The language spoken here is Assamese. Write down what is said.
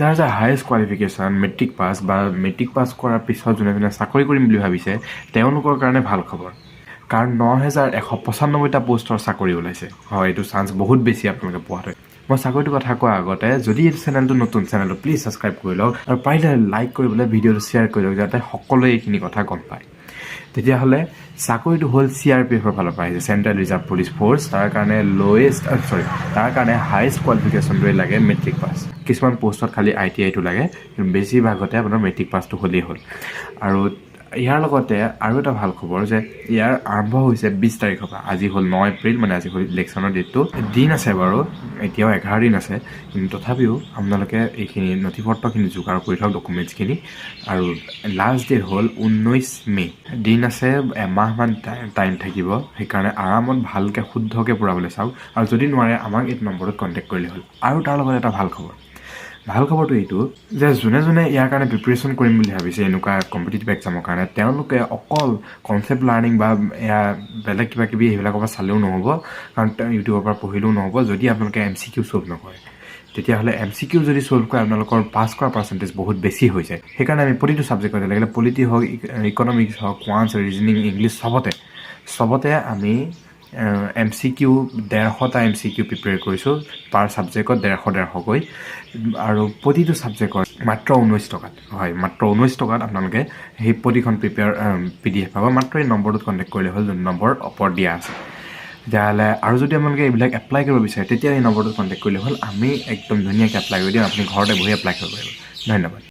যাৰ যাৰ হায়েষ্ট কোৱালিফিকেশ্যন মেট্ৰিক পাছ বা মেট্ৰিক পাছ কৰাৰ পিছত যোনে যোনে চাকৰি কৰিম বুলি ভাবিছে তেওঁলোকৰ কাৰণে ভাল খবৰ। কাৰণ ৯,১৯৫টা পোষ্টৰ চাকৰি ওলাইছে। হয়, এইটো চান্স বহুত বেছি আপোনালোকে পোৱাটো। মই চাকৰিটোৰ কথা কোৱাৰ আগতে যদি এইটো চেনেলটো নতুন চেনেলটো প্লিজ ছাবস্ক্ৰাইব কৰি লওক আৰু পাৰিলে লাইক কৰিবলৈ ভিডিঅ'টো শ্বেয়াৰ কৰি লওক যাতে সকলোৱে এইখিনি কথা গম পায়। তেতিয়াহ'লে চাকৰিটো হ'ল CRPFৰ ফালৰ পৰা আহিছে, চেণ্ট্ৰেল ৰিজাৰ্ভ পুলিচ ফ'ৰ্চ। তাৰ কাৰণে তাৰ কাৰণে হায়েষ্ট কোৱালিফিকেশ্যনটোৱে লাগে মেট্ৰিক পাছ। কিছুমান পোষ্টত খালি ITI-টো লাগে, কিন্তু বেছিভাগতে আপোনাৰ মেট্ৰিক পাছটো হ'লেই হ'ল। আৰু ইয়াৰ লগতে আৰু এটা ভাল খবৰ যে ইয়াৰ আৰম্ভ হৈছে 20 তাৰিখৰ পৰা। আজি হ'ল 9 এপ্ৰিল, মানে আজি হ'ল ইলেকশ্যনৰ ডেটটো। দিন আছে বাৰু, এতিয়াও 11 দিন আছে, কিন্তু তথাপিও আপোনালোকে এইখিনি নথিপত্ৰখিনি যোগাৰ কৰি থওক, ডকুমেণ্টছখিনি। আৰু লাষ্ট ডেট হ'ল 19 মে'। দিন আছে, এমাহমান টাইম থাকিব। সেইকাৰণে আৰামত ভালকৈ শুদ্ধকৈ পূৰাবলৈ চাওক। আৰু যদি নোৱাৰে আমাক এইটো নম্বৰত কণ্টেক্ট কৰিলে হ'ল। আৰু তাৰ লগত এটা ভাল খবৰটো এইটো যে যোনে যোনে ইয়াৰ কাৰণে প্ৰিপেৰেশ্যন কৰিম বুলি ভাবিছে এনেকুৱা কম্পিটিটিভ এক্সামৰ কাৰণে, তেওঁলোকে অকল কনচেপ্ট লাৰ্ণিং বা এয়া বেলেগ কিবা কিবি সেইবিলাকৰ পৰা চালেও নহ'ব, কাৰণ ইউটিউবৰ পৰা পঢ়িলেও নহ'ব। যদি আপোনালোকে MCQ ছল্ভ নকৰে, তেতিয়াহ'লে MCQ যদি ছল্ভ কৰে আপোনালোকৰ পাছ কৰা পাৰ্চেণ্টেজ বহুত বেছি হৈ যায়। সেইকাৰণে আমি প্ৰতিটো ছাবজেক্টতে লাগিলে পলিটি হওক, ইকনমিক্স হওক, কোৱান্টছ, ৰিজনিং, ইংলিছ, চবতে আমি MCQ 150টা MCQ প্ৰিপেয়াৰ কৰিছোঁ পাৰ ছাবজেক্টত 150কৈ। আৰু প্ৰতিটো ছাবজেক্টৰ মাত্ৰ 19 টকাত, হয় মাত্ৰ 19 টকাত আপোনালোকে সেই প্ৰতিখন PDF পাব। মাত্ৰ এই নম্বৰটোত কণ্টেক্ট কৰিলে হ'ল, যোন নম্বৰ ওপৰত দিয়া আছে। তেতিয়াহ'লে আৰু যদি আপোনালোকে এইবিলাক এপ্লাই কৰিব বিচাৰে তেতিয়া এই নম্বৰটোত কণ্টেক্ট কৰিলে হ'ল। আমি একদম ধুনীয়াকৈ এপ্লাই কৰি দিম, আপুনি ঘৰতে বহি এপ্লাই কৰিব পাৰিব। ধন্যবাদ।